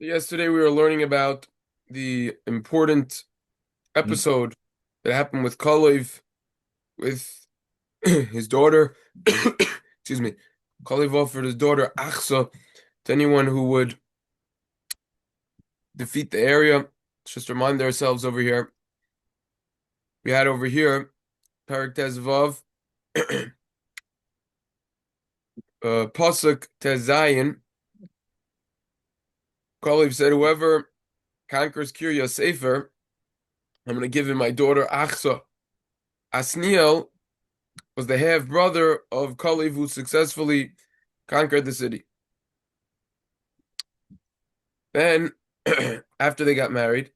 Yesterday we were learning about the important episode that happened with Kalev with his daughter. Excuse me. Kalev offered his daughter Achsa to anyone who would defeat the area. Let's just remind ourselves over here. We had over here Parak Tezvav, Pasuk Tezayin. Kalev said, "Whoever conquers Kirya Sefer, I'm going to give him my daughter Achsa." Asniel was the half brother of Kalev who successfully conquered the city. Then, after they got married,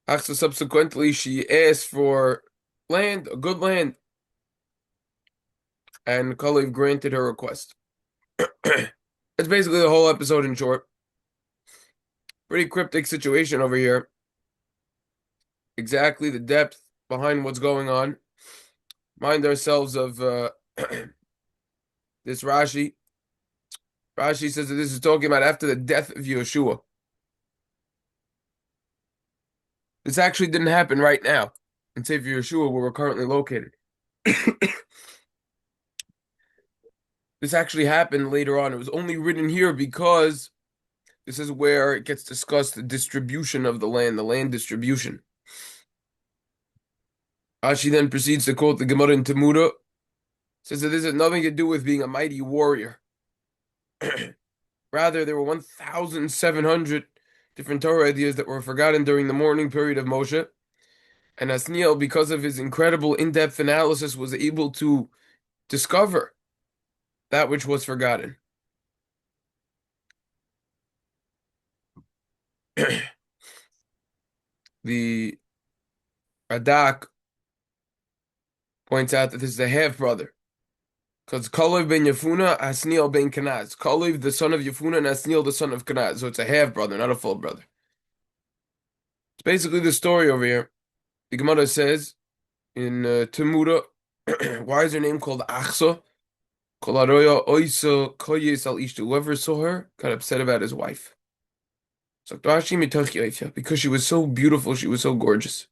Achsa subsequently she asked for land, a good land, and Kalev granted her request. That's basically the whole episode in short. Pretty cryptic situation over here. Exactly the depth behind what's going on. Mind ourselves of this Rashi. Rashi says that this is talking about after the death of Yehoshua. This actually didn't happen right now in Sefer Yehoshua, where we're currently located. This actually happened later on. It was only written here because this is where it gets discussed the distribution of the land distribution. Ashi then proceeds to quote the Gemara in Tamura, says that this has nothing to do with being a mighty warrior. Rather, there were 1,700 different Torah ideas that were forgotten during the mourning period of Moshe. And Asniel, because of his incredible in-depth analysis, was able to discover that which was forgotten. The Radak points out that this is a half-brother. Because Kalev ben Yefuna, Asniel ben Kenaz. Kalev, the son of Yefuna, and Asniel, the son of Kenaz. So it's a half-brother, not a full brother. It's basically the story over here. The Gemara says in Tamura, why is her name called Achsa? Whoever saw her got upset about his wife. So because she was so beautiful, she was so gorgeous.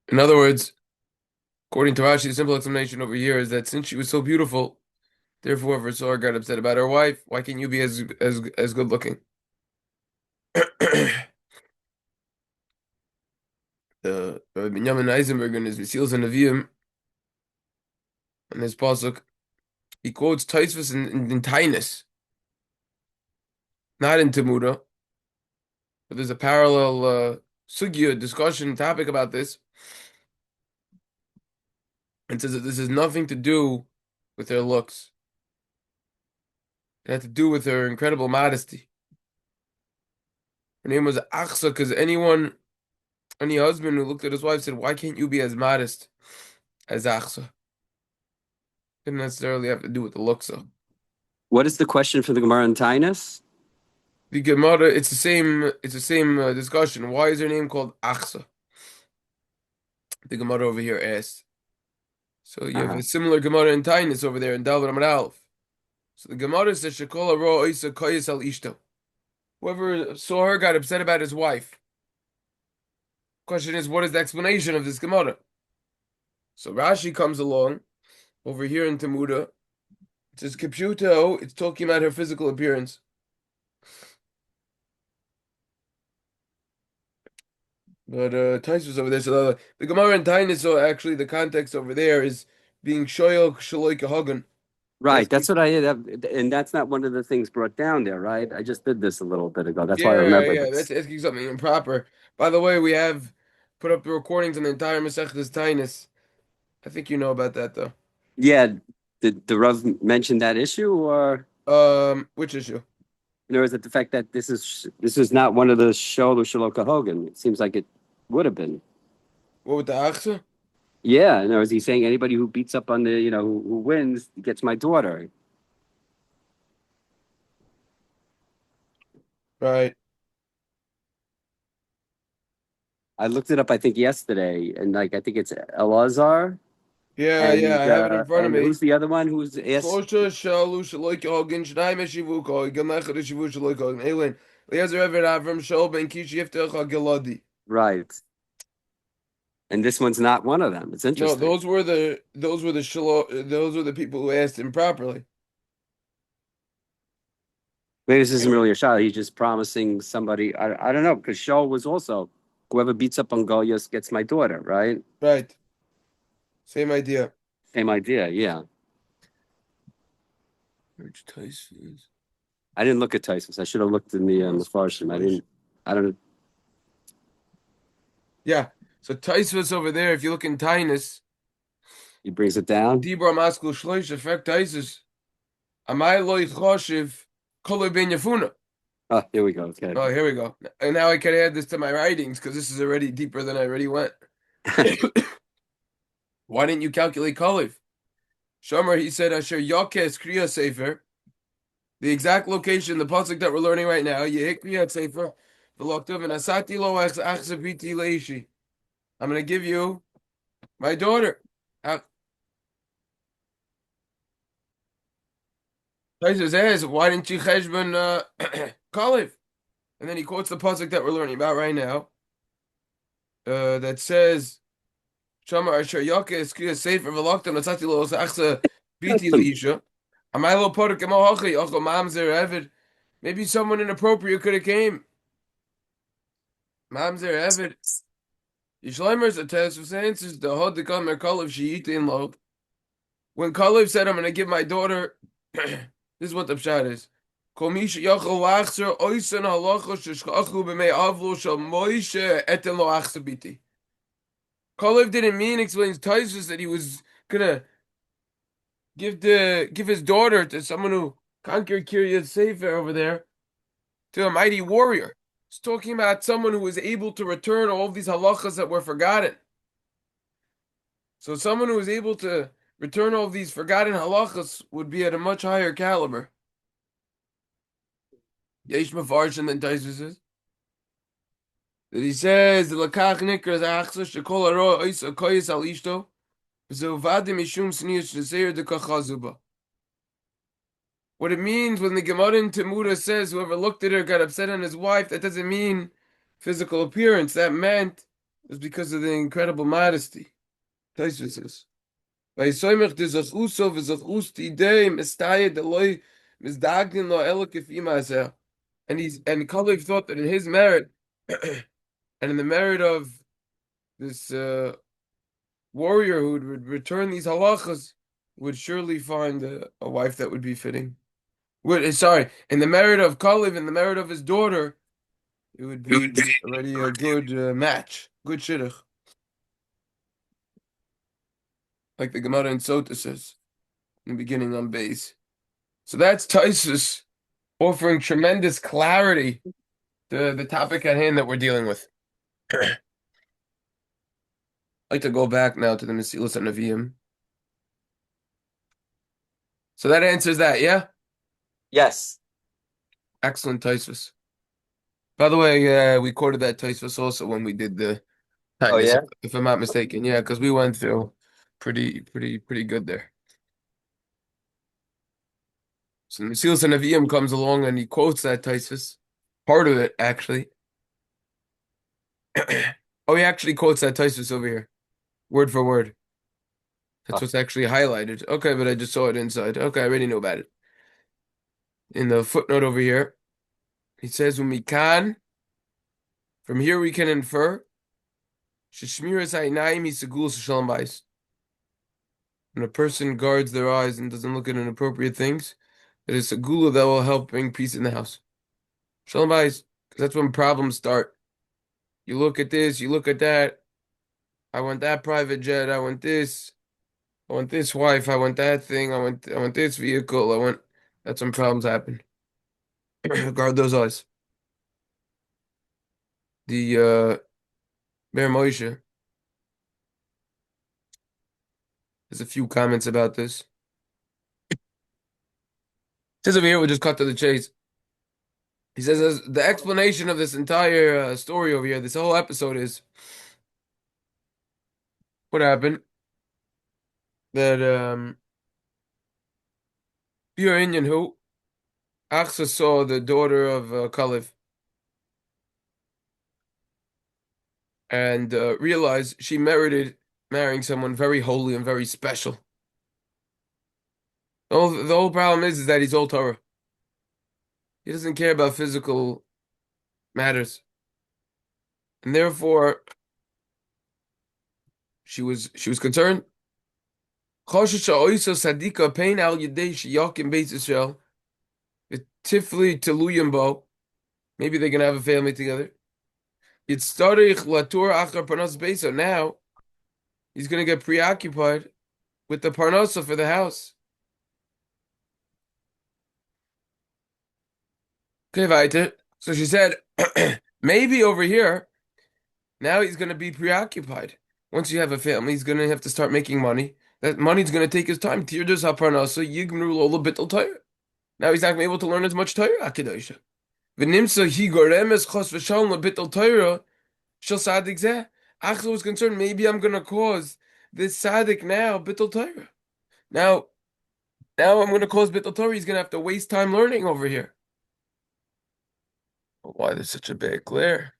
In other words, according to Rashi, the simple explanation over here is that since she was so beautiful, therefore whoever saw her got upset about her wife. Why can't you be as good looking? The Benjamin Eisenberg in his Mesilas Nevi'im, in his pasuk, he quotes Taisvus in Tainus, not in Tamura, but there's a parallel sugya discussion topic about this, and says that this has nothing to do with her looks. It had to do with her incredible modesty. Her name was Achsa because any husband who looked at his wife said, "Why can't you be as modest as Achsa?" Didn't necessarily have to do with the looks, though. What is the question for the Gemara in Tainus? The Gemara, it's the same. It's the same discussion. Why is her name called Achsa? The Gemara over here asked. So you have Uh-huh. a similar Gemara in Tainus over there in Daled Amar Aleph. So the Gemara says, "Shekola ro oisa koyes al ishto." Whoever saw her got upset about his wife. Question is, what is the explanation of this Gemara? So Rashi comes along over here in Tamuda. It says, "Kipshuto." It's talking about her physical appearance. But Tais was over there. So the Gemara in Tainus, so actually the context over there is being shoyal shaloi kahagan. Right, that's what I did, and that's not one of the things brought down there, right? I just did this a little bit ago. That's why I Yeah, remember yeah, this. that's asking something improper. By the way, we have put up the recordings on the entire Masechtas Tainus. I think you know about that though. Yeah, did the Rav mention that issue, or Which issue? or is it the fact that this is not one of the Shol or Shaloka Hogan? It seems like it would have been. What with the Achsa? Yeah, and or is he saying anybody who beats up on the who wins gets my daughter? Right. I looked it up, I think yesterday, and like I think it's Elazar. Yeah, yeah, I have it in front of And me. who's the other one who's asked? Shlosha shalu shaloik hagin shnai meshivuko igam echad shivu shaloik hagin Elin Eliezer Eved Avram Shol ben Kish Yiftech Hagiladi. Right. And this one's not one of them. It's No, interesting. those were the people who asked him properly. Maybe this isn't really a shot. He's just promising somebody. I don't know, because Shaul was also whoever beats up on Goliath gets my daughter, right? Right. Same idea. Same idea, yeah. Which Tyson I didn't look at Tyson's. I should have looked in the Mepharshim. I didn't. I don't know. Yeah. So Taisvus over there, if you look in Tainus, He brings it down. Dibra Maskul Shloish effect Taisus. Amai loy choshev kolay ben Yafuna. Oh, here we go. Okay. Oh, here we go. And now I can add this to my writings because this is already deeper than I already went. Why didn't you calculate Kalev? Shomer, he said, Asher Yakes Kriya Sefer, the exact location, the pasuk that we're learning right now, Yehik Kriya Sefer, V'loktav and Asati lo achzapiti leishi. I'm going to give you my daughter. Taisus says, why didn't you cheshbon Kalev? And then he quotes the pasuk that we're learning about right now, that says, Shamar Asher Yakes Kriya Sefer, V'loktav and Asati lo achzapiti leishi. Amilo Potter Kemo Hachi, Ocho Mamzer Evid. Maybe someone inappropriate could have came. Mamzer Evid. Yishleimer's a test of answers the Hod the Kamer Kalev Sheet in Lo. When Kalev said, I'm going to give my daughter, this is what the pshat is. Komish Yochel Lachser, Oisen Halacha, Shishkachu B'mei Avlo, Shal Moishe, Eten Lo Achsabiti. Kalev didn't mean, explains Taisus, that he was going to give his daughter to someone who conquered Kiryat Sefer over there, to a mighty warrior. It's talking about someone who was able to return all of these halachas that were forgotten. So someone who was able to return all of these forgotten halachas would be at a much higher caliber. Yesh Mefarshin than Taisus says. That he says, the Lakach Nikras Achsa Shekol Aro Oisa Koyes Al Ishto V'Zovadim Mishum Snius Sheseir De Kachazuba. What it means when the Gemara in Temura says whoever looked at her got upset on his wife, that doesn't mean physical appearance. That meant it was because of the incredible modesty. Taisvus says. Vaysoymech dezachuso v'zachus tidei mistayed deloy mizdagdin lo elokif imazel. And Kalev thought that in his merit and in the merit of this warrior who would return these halachas would surely find a wife that would be fitting. Sorry, in the merit of Kalev, in the merit of his daughter, it would be already a good match, good shidduch, like the Gemara in Sota says in the beginning on base. So that's Taisus offering tremendous clarity to the topic at hand that we're dealing with. I'd like to go back now to the Mesilas and Nevi'im. So that answers that, yeah? Yes. Excellent Taisus. By the way, we quoted that Taisus also when we did the Oh kindness, yeah. if I'm not mistaken. Yeah, because we went through pretty good there. So Mesilas and Nevi'im comes along and he quotes that Taisus, part of it actually. Oh, he actually quotes that Taisus over here, word for word. That's Oh, what's actually highlighted. Okay, but I just saw it inside. Okay, I already know about it. In the footnote over here, he says, "When we can, from here we can infer, sheshmiras ha'inayim hisagul shalom bayis." When a person guards their eyes and doesn't look at inappropriate things, it is a gula that will help bring peace in the house. Shalom bayis, because that's when problems start. You look at this, you look at that. I want that private jet. I want this. I want this wife. I want that thing. I want this vehicle. I want. That's when problems happen. Guard those eyes. The Bear Moshe has a few comments about this. It says over here, we'll just cut to the chase. He says the explanation of this entire story over here, this whole episode is what happened. that pure Indian who Achsa saw the daughter of Kalev and realized she merited marrying someone very holy and very special. The whole problem is that he's all Torah. He doesn't care about physical matters, and therefore she was concerned. Choshesh ha'oisa sadika pein al yedei sheyakim beis Yisrael v'tifli teluyim bo. Maybe they're gonna have a family together. Yitzarich latur achar parnas beisa. Now he's gonna get preoccupied with the parnasa for the house. Okay, weiter. So she said, maybe over here, now he's going to be preoccupied. Once you have a family, he's going to have to start making money. That money's going to take his time. Tirdas haparnasa yigmru lo bittul Torah. Now he's not going to be able to learn as much Torah. Akedosha. V'nimsa hi goremes chos v'shalom bittul Torah shel sadik zeh. Achel was concerned, maybe I'm going to cause this sadik now bittul Torah. Now, now I'm going to cause bittul Torah. He's going to have to waste time learning over here. Why there's such a bad glare?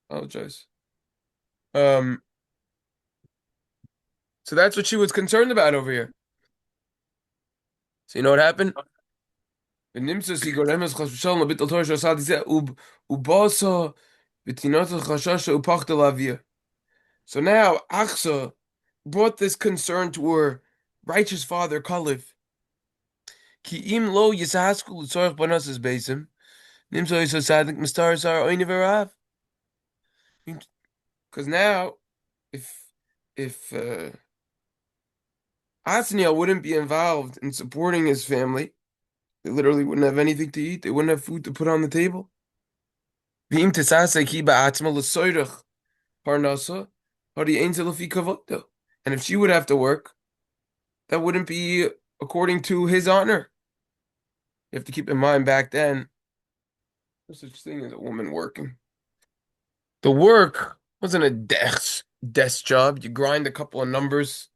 Apologize. Um, so that's what she was concerned about over here. So you know what happened? So now Achsa brought this concern to her righteous father Kalev. Ki im lo yisahasku l'tzorech banas beisim, nimso yisasadik mistar sar oini v'rav. Because now, if if Othniel wouldn't be involved in supporting his family, they literally wouldn't have anything to eat. They wouldn't have food to put on the table. V'im tesasek hi ba'atzma l'soyrech parnasa, hadi ein zelafi kavodo. And if she would have to work, that wouldn't be according to his honor. You have to keep in mind back then, no such thing as a woman working. The work wasn't a desk job. You grind a couple of numbers.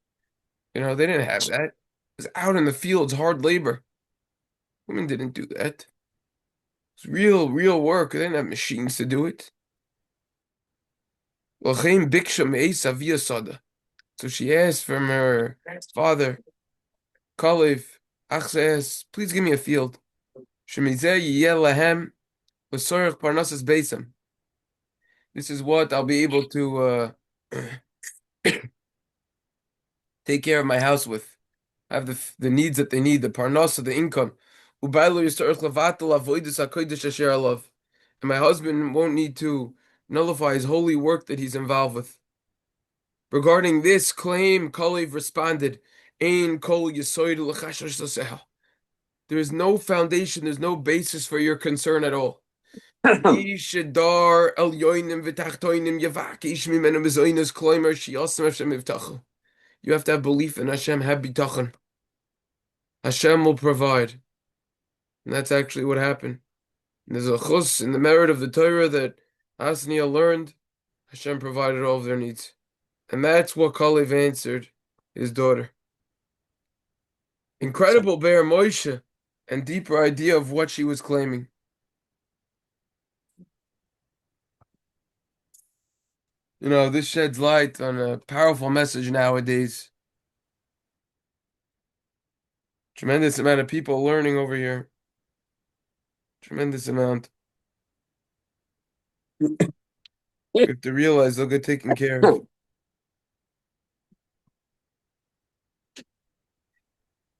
They didn't have that. It was out in the fields, hard labor. Women didn't do that. It's real work. They didn't have machines to do it. So she asked from her father, Kalev, Achsa asked, please give me a field. This is what I'll be able to take care of my house with. I have the needs that they need, the parnasa, the income. And my husband won't need to nullify his holy work that he's involved with. Regarding this claim, Kalev responded, Ein kol yisoid l'chashash l'sehel. There is no foundation, there's no basis for your concern at all. Yishadar el yoinim v'tachtoinim yavak ish mimenu mizoinas kloimer shiyasem Hashem ivtachel. You have to have belief in Hashem, have bitachon. Hashem will provide. And that's actually what happened. And there's a chus in the merit of the Torah that Asniel learned. Hashem provided all of their needs. And that's what Kalev answered his daughter. Incredible Be'er Moshe and deeper idea of what she was claiming. This sheds light on a powerful message nowadays. Tremendous amount of people learning over here. Tremendous amount. You have to realize they'll get taken care of.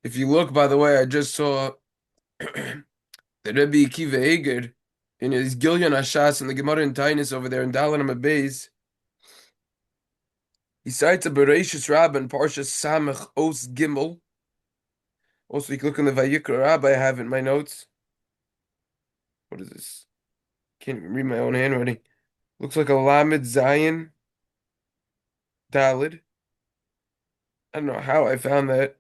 If you look, by the way, I just saw the Rebbe Akiva Eger in his Gilyon Hashas and the Gemara in Tainis over there in Dalan Beis. He cites a Bereshis Rabbah in Parshas Samech Os Gimel. Also, you can look in the Vayikra Rabbah I have in my notes. What is this? Can't even read my own handwriting. Looks like a Lamed Zion Dalid. I don't know how I found that.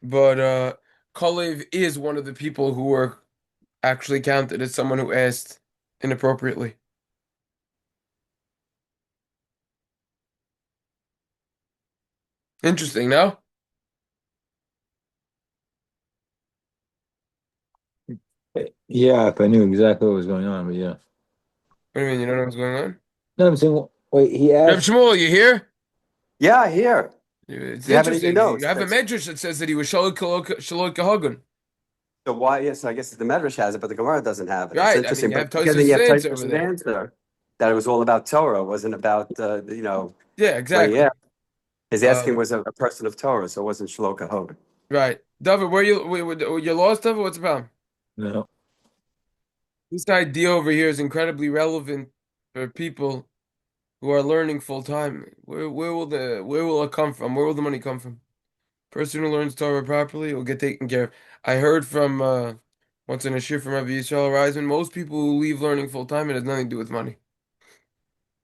But Kalev is one of the people who were actually counted as someone who asked inappropriately. Interesting, no? Yeah, if I knew exactly what was going on, but yeah. What do you mean, you don't know what's going on? No, I'm saying, wait, he Reb asked. Shmuel, you here? Yeah, here. It's You have it in your interesting. You notes. have a That's medrash that says that he was Shaloi Kahagun. so why? Yes, I guess the Medrash has it, but the Gemara doesn't have it. It's Right. I mean, interesting, you but have again, then you Tosfos' have answer over Tosfos' there. answer that it was all about Torah. It wasn't about Yeah, when he exactly. asked. His asking Um, was a person of Torah, so it wasn't Shloka Hogan. right. David, you lost, David? What's the problem? No, This idea over here is incredibly relevant for people who are learning full time. Where will it come from? Where will the money come from? Person who learns Torah properly will get taken care of. I heard from once in a shir from Rabbi Yisrael Reisman, most people who leave learning full time, it has nothing to do with money.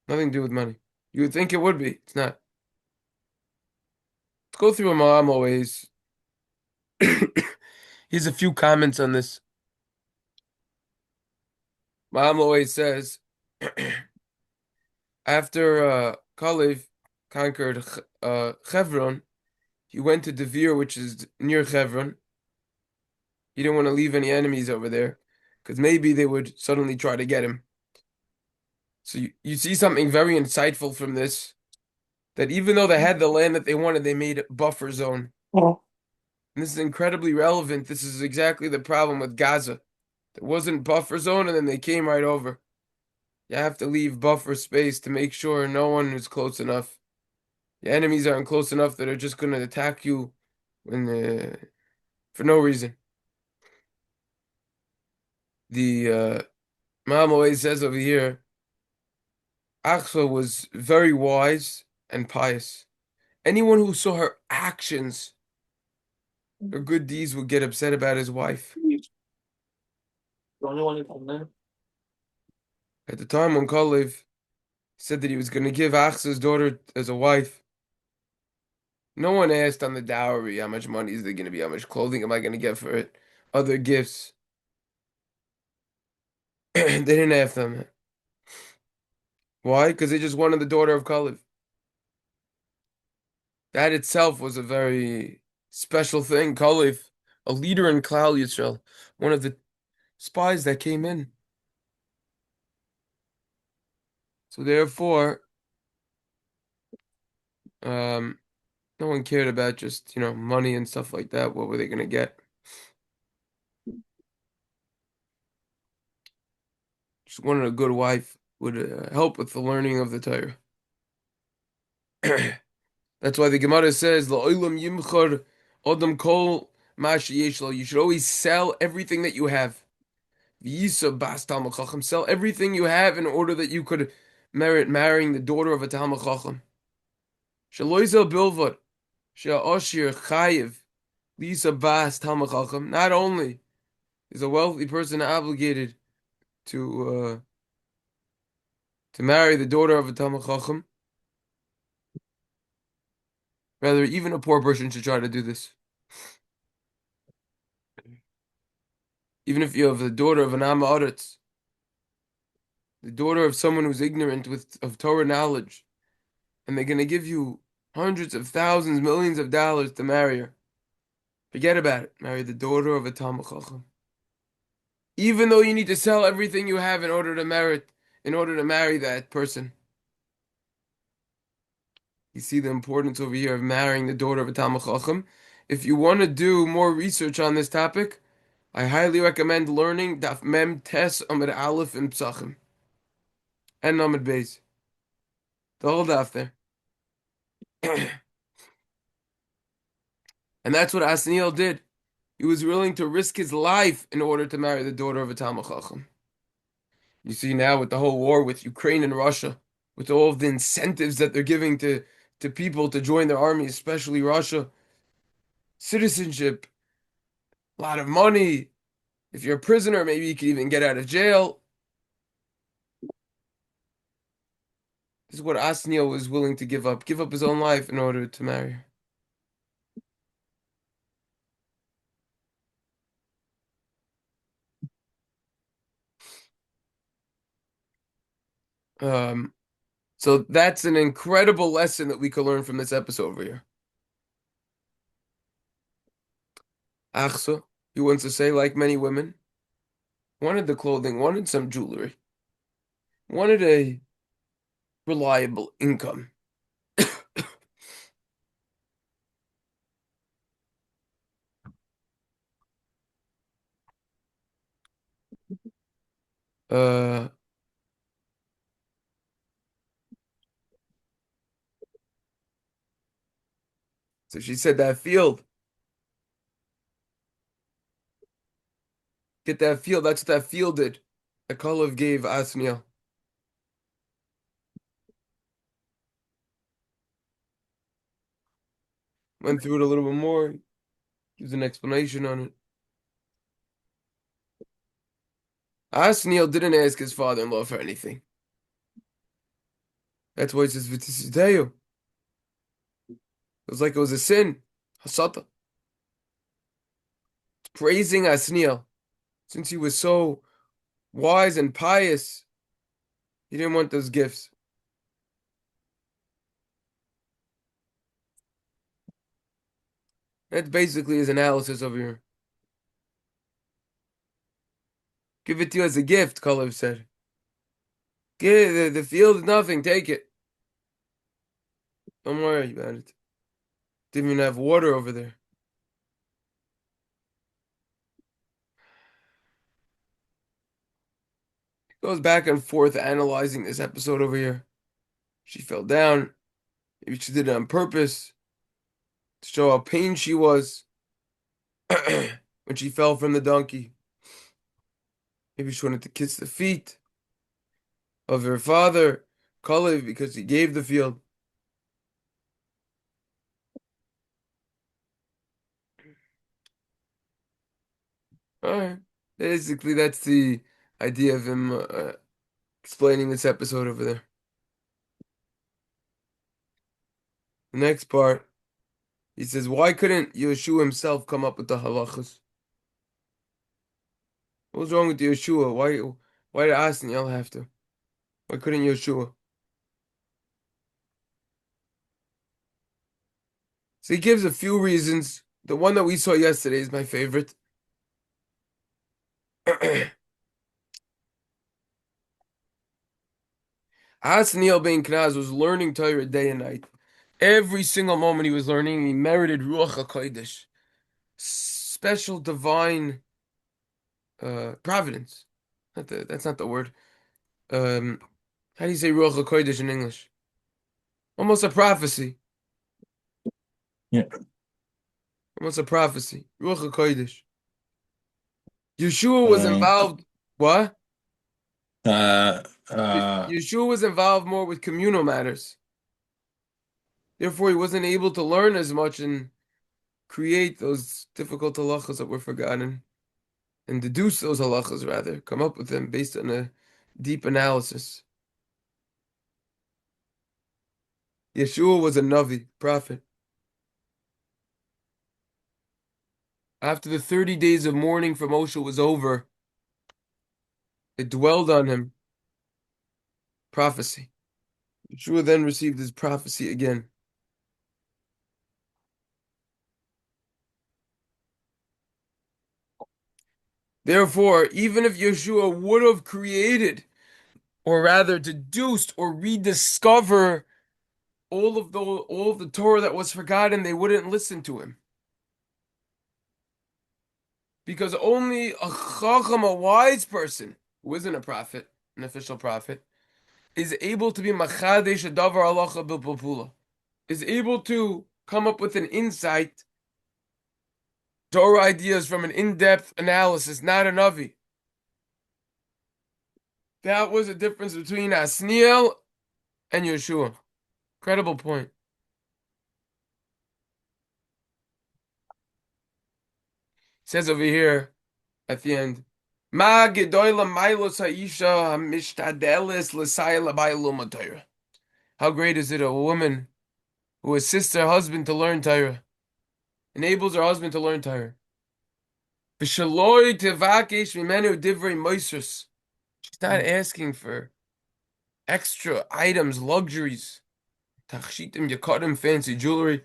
Nothing to do with money. You would think it would be. It's not. Let's go through a mom always. Here's a few comments on this. Mom always says after Kalev conquered Hebron, he went to Devere, which is near Hebron. He didn't want to leave any enemies over there because maybe they would suddenly try to get him. So you see something very insightful from this, that even though they had the land that they wanted, they made a buffer zone. And this is incredibly relevant. This is exactly the problem with Gaza. There wasn't buffer zone, and then they came right over. You have to leave buffer space to make sure no one is close enough. Your enemies aren't close enough that are just going to attack you when, for no reason. The mom always says over here, Achsa was very wise and pious. Anyone who saw her actions, her good deeds, would get upset about his wife. the only one from there. At the time when Kalev said that he was going to give Achsa's daughter as a wife, no one asked on the dowry how much money is there going to be, how much clothing am I going to get for it, other gifts. They didn't ask them. Why? Because they just wanted the daughter of Kalev. That itself was a very special thing. Kalev, a leader in Klal Yisrael, one of the spies that came in. So therefore, um, no one cared about just, money and stuff like that. What were they going to get? Just wanted a good wife would help with the learning of the Torah. That's why the Gemara says, "La'olam yimchar odam kol ma sheyesh lo." You should always sell everything that you have. V'yisa bas talmid chacham. Sell everything you have in order that you could merit marrying the daughter of a talmid chacham. Shaloizel bilvad she'ashir chayiv lisa bas talmid chacham. Not only is a wealthy person obligated to marry the daughter of a talmid chacham, rather even a poor person should try to do this. Even if you have the daughter of an Am Haaretz, the daughter of someone who's ignorant of Torah knowledge, and they're going to give you hundreds of thousands, millions of dollars to marry her. Forget about it. Marry the daughter of a Talmid Chacham. Even though you need to sell everything you have in order to marry that person. You see the importance over here of marrying the daughter of a Talmid Chacham. If you want to do more research on this topic, I highly recommend learning Daf Mem Tes Amid Aleph and Psachim and Amid Beis. The whole daf there. And that's what Asniel did. He was willing to risk his life in order to marry the daughter of a Talmid Chacham. You see now with the whole war with Ukraine and Russia, with all of the incentives that they're giving to people to join their army, especially Russia, citizenship, a lot of money. If you're a prisoner, maybe you could even get out of jail. This is what Asniel was willing to give up his own life in order to marry her. So that's an incredible lesson that we could learn from this episode over here. Achsa, he wants to say, like many women, wanted the clothing, wanted some jewelry, wanted a reliable income. Uh, so she said that field, get that field. That's what that field did. That Kalev gave Asniel. Went through it a little bit more, gives an explanation on it. Asniel didn't ask his father-in-law for anything. That's why he says V'tisiteyu. It was like it was a sin. Hasata. Praising Asniel. Since he was so wise and pious, he didn't want those gifts. That's basically his analysis over here. Give it to you as a gift, Kalev said. Give the field is nothing, take it. Don't worry about it. Didn't even have water over there. Goes back and forth analyzing this episode over here. She fell down. Maybe she did it on purpose to show how pained she was when she fell from the donkey. Maybe she wanted to kiss the feet of her father, Kalev, because he gave the field. All right. Basically, that's the idea of him explaining this episode over there. The next part, he says, why couldn't Yehoshua himself come up with the halachas? What was wrong with Yehoshua? Why did Asniel have to? Why couldn't Yehoshua? So he gives a few reasons. The one that we saw yesterday is my favorite. Asniel ben Knaz was learning Torah day and night. Every single moment he was learning, he merited Ruach HaKodesh, special divine providence. That's not the word. How do you say Ruach HaKodesh in English? Almost a prophecy. Yeah. Almost a prophecy. Ruach HaKodesh. Yeshua was Uh, involved. What? uh, uh, Yeshua was involved more with communal matters. Therefore, he wasn't able to learn as much and create those difficult halachas that were forgotten and deduce those halachas, rather, come up with them based on a deep analysis. Yeshua was a Navi, prophet. After the 30 days of mourning for Moshe was over, it dwelled on him, prophecy. Yeshua then received his prophecy again. Therefore, even if Yeshua would have created, or rather deduced or rediscover all of the Torah that was forgotten, they wouldn't listen to him. Because only a chacham, a wise person, who isn't a prophet, an official prophet, is able to be machadesh a davar halacha b'pulpula, is able to come up with an insight, Torah ideas from an in-depth analysis, not a navi. That was the difference between Asniel and Yeshua. Incredible point. It says over here at the end, Ma gedoyla mailos ha'isha ha'mishtadelis l'sai l'baylu matayra. How great is it a woman who assists her husband to learn Torah, enables her husband to learn Torah. V'shaloi tevakesh mimenu divrei moisros. She's not asking for extra items, luxuries, tachshitim, yakadim, fancy jewelry.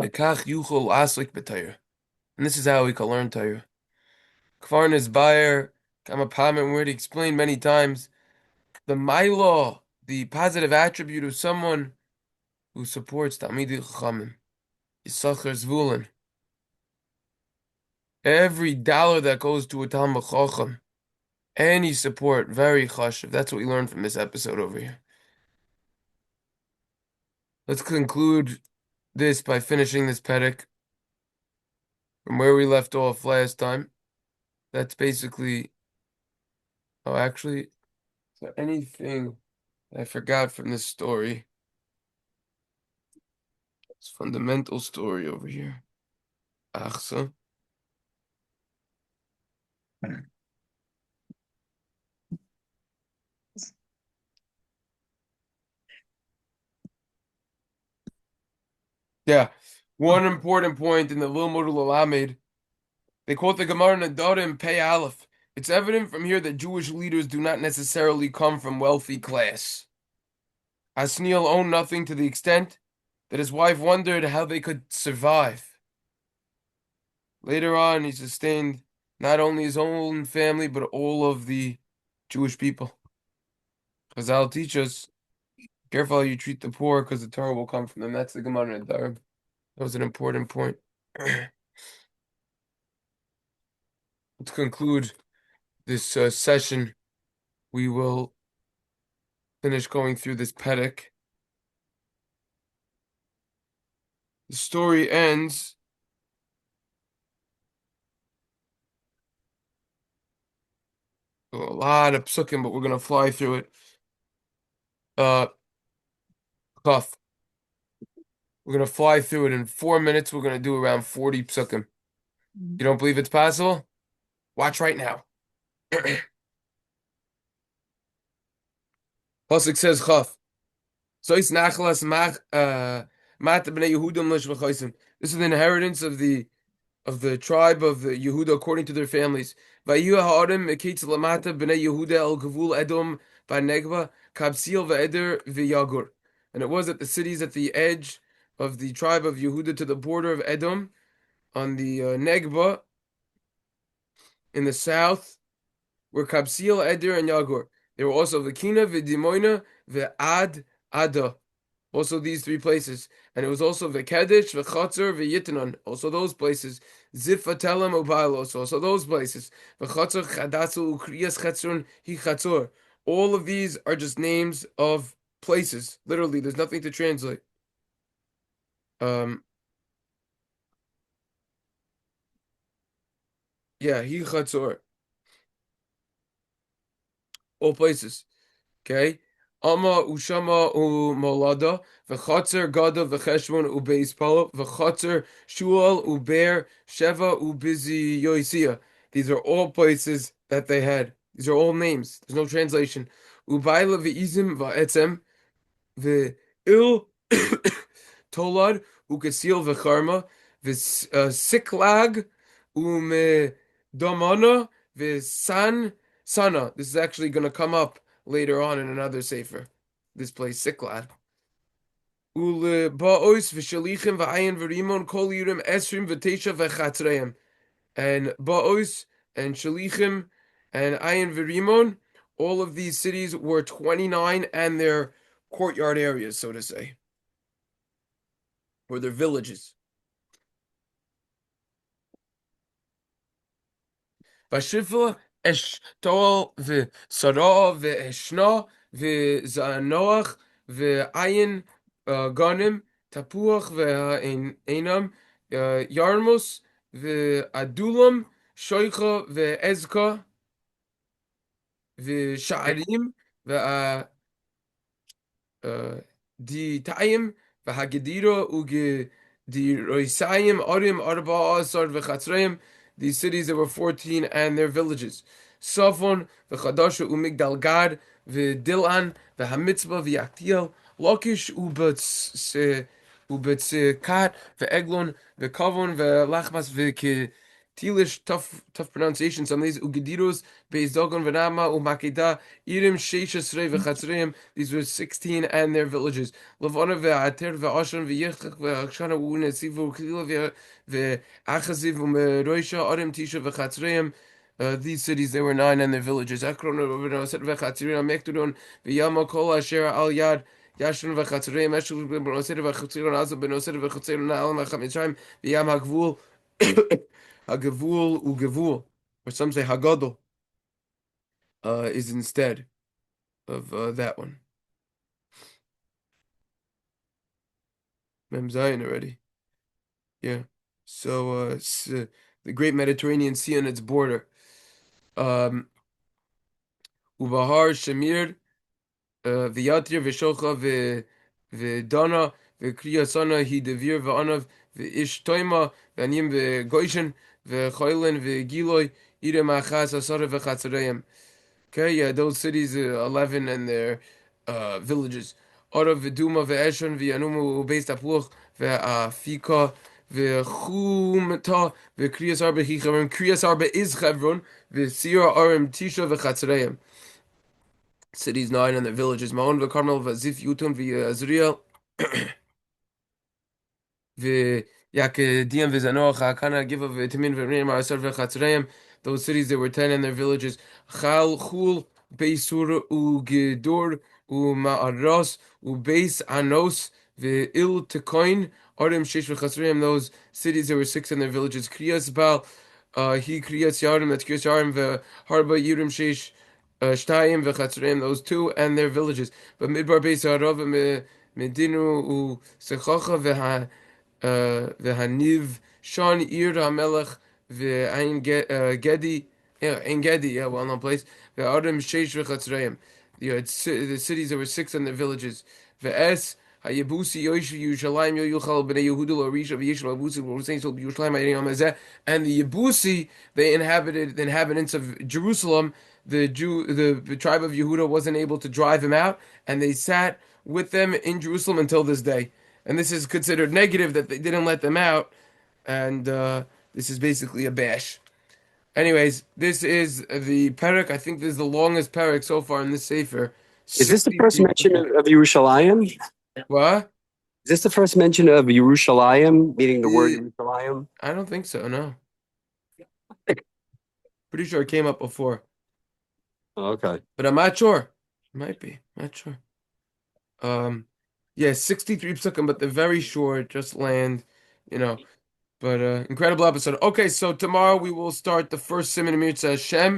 V'kach yuchol aslik b'Torah. And this is how we can learn Torah. Kvarnis Bayer, Kamapam, and we already explained many times the Milo, the positive attribute of someone who supports Talmidei Chachamim, Yisachar Zvulun. Every dollar that goes to a Talmud Chacham, any support, very chashuv. That's what we learned from this episode over here. Let's conclude this by finishing this perek from where we left off last time. That's basically. Oh, actually, is there anything I forgot from this story? It's fundamental story over here. Achsa. Yeah, one important point in the Lilmud Lamed, they quote the Gemara Nadarim Pei Aleph. It's evident from here that Jewish leaders do not necessarily come from wealthy class. Asniel owned nothing to the extent that his wife wondered how they could survive. Later on, he sustained not only his own family, but all of the Jewish people. Chazal teach us, careful how you treat the poor, because the Torah will come from them. That's the Gemara Nadarim. That was an important point. Let's conclude this session. We will finish going through this perek. The story ends. A lot of psukim, but we're gonna fly through it. Chaf. We're gonna fly through it in 4 minutes. We're gonna do around 40 psukim. You don't believe it's possible? Watch right now. Pasuk says Chaf. Sois nachlas mat b'nei Yehudim l'shvachaisim. This is the inheritance of the tribe of the Yehuda according to their families. Vayu ha'arim mekitz lamata b'nei Yehuda el gavul Edom ba'negba kabsil v'eder v'yagur. And it was at the cities at the edge of the tribe of Yehuda to the border of Edom on the Negba in the south were Kabsil, Eder, and Yagur. There were also Vakina, Vidimoina, Ve'ad, Ada. Also these three places. And it was also Vekedesh, Vechatzer, Veyitanon. Also those places. Zifatelem, Ubailos. Also those places. Vechatzer, Chadasu, Ukriyas, Chetzron, Hichatzor. All of these are just names of places. Literally, there's nothing to translate. Yeah, Hichatzor. All places. Okay. Ama ushama molada v'chatzer gada v'cheshbon ubeis palo v'chatzer shual uber sheva ubizi yoisia. These are all places that they had. These are all names. There's no translation. Ubayla v'izim v'etzem v'il tolad ukesil v'charma v'siklag domana v'san sana. This is actually going to come up later on in another sefer. This place Siklad. Ule ba'os v'shalichim v'ayin v'rimon kol yirim esrim v'teisha v'chatreim. And ba'os and shalichim and ayin v'rimon, all of these cities were 29 and their courtyard areas, so to say, or their villages. Vashifla Eshtoel v'Sara v'Eshna v'Zanoach v'Ayin Ganim Tapuach v'Einam Yarmus v'Adulam Shoicha v'Ezka v'Sha'arim di Taim v'Hagedira uge di Roisayim Arim Arba Asar v'Chatzreim. These cities, there were 14 and their villages. Safon v'Chadasha u'Migdal Gad v'Dilan v'Hamitzvah v'Yaktiel Lakish u'Betzekat v'Eglon v'Kavon v'Lachmas Tilish, tough pronunciation. Some of these Ugediros, Beis Dogon, Venama, Umakeda, Irim, Sheishesrei, Vechatzreim. These were 16 and their villages. Levana ve'ater ve'ashan ve'yechach ve'achshana u'nesivu klila ve'achaziv u'meroisha arim tisha ve'chatzreim. These cities, there were 9 and their villages. Akron ve'chatzreim mekdudon ve'yama kol asher al yad. Yashon ve'chatzreim eshul be'noser ve'chatzreim azab be'noser ve'chatzreim na'alam ve'chamitzrayim ve'yam ha'gvul Hagavul Ugavul, or some say Hagadol, is instead of that one. Mem Zion already. Yeah. So the Great Mediterranean Sea on its border. Ubahar Shemir, V'yatir V'shocha V'dana V'kriyasana Hidevir V'anav V'ish Toima V'anim V'goishen V'choylen V'giloi Irem Achaz Asara V'chatzareim. Okay, yeah, those cities, 11 and their villages. Orav Viduma ve'eshon ve'yanumu u'beis tapuch ve'afika ve'chumta ve'kriyas arba hi Chevron. Kriyas arba is Chevron ve'sira arim tisha ve'chatzreim. Cities 9 and their villages. Ma'on ve'karmel ve'zif yutum ve'azriel ve'yakedim ve'zanoach ha'akana giva ve'timin ve'rim ha'asar ve'chatzreim. Those cities, there were 10 in their villages. Chal, Chul, Beisur, Ugedor, Uma'aras, Ubeis, Anos, Ve'il, Tekoin, Arim, Shesh, V'chasreim. Those cities, there were 6 in their villages. Kriyas Baal, He Kriyas Yarim, that's Kriyas Yarim, Ve'harba, Yirim, Shesh, Shtayim, V'chasreim. Those 2 and their villages. But Midbar, Beis, Harav, Medinu, Sechacha, Ve'haniv, Shan, Ir, HaMelech, Ein Gedi, yeah, Ein Gedi, yeah, well-known place. Ve'arim Sheish v'chatzreim. You had the cities, there were 6 in the villages. Ve'es hayebusi yoish Yerushalayim yoyuchal b'nei Yehuda lo risha v'yishma abusi v'rosein sol Yerushalayim ha'yinim hazeh. And the Yebusi, they inhabited the inhabitants of Jerusalem. The tribe of Yehuda wasn't able to drive them out, and they sat with them in Jerusalem until this day. And this is considered negative that they didn't let them out, and this is basically a bash. Anyways, this is the parak. I think this is the longest parak so far in this sefer. Is this the first 63. mention of Yerushalayim? What? Is this the first mention of Yerushalayim, meaning the word Uh, Yerushalayim? I don't think so. No, pretty sure it came up before, Oh, okay. but I'm not sure. Might be. Not sure. Yeah, 63 psukim, but they're very short. Just land, you know. But incredible episode. Okay, so tomorrow we will start the first Siman Mirza Hashem.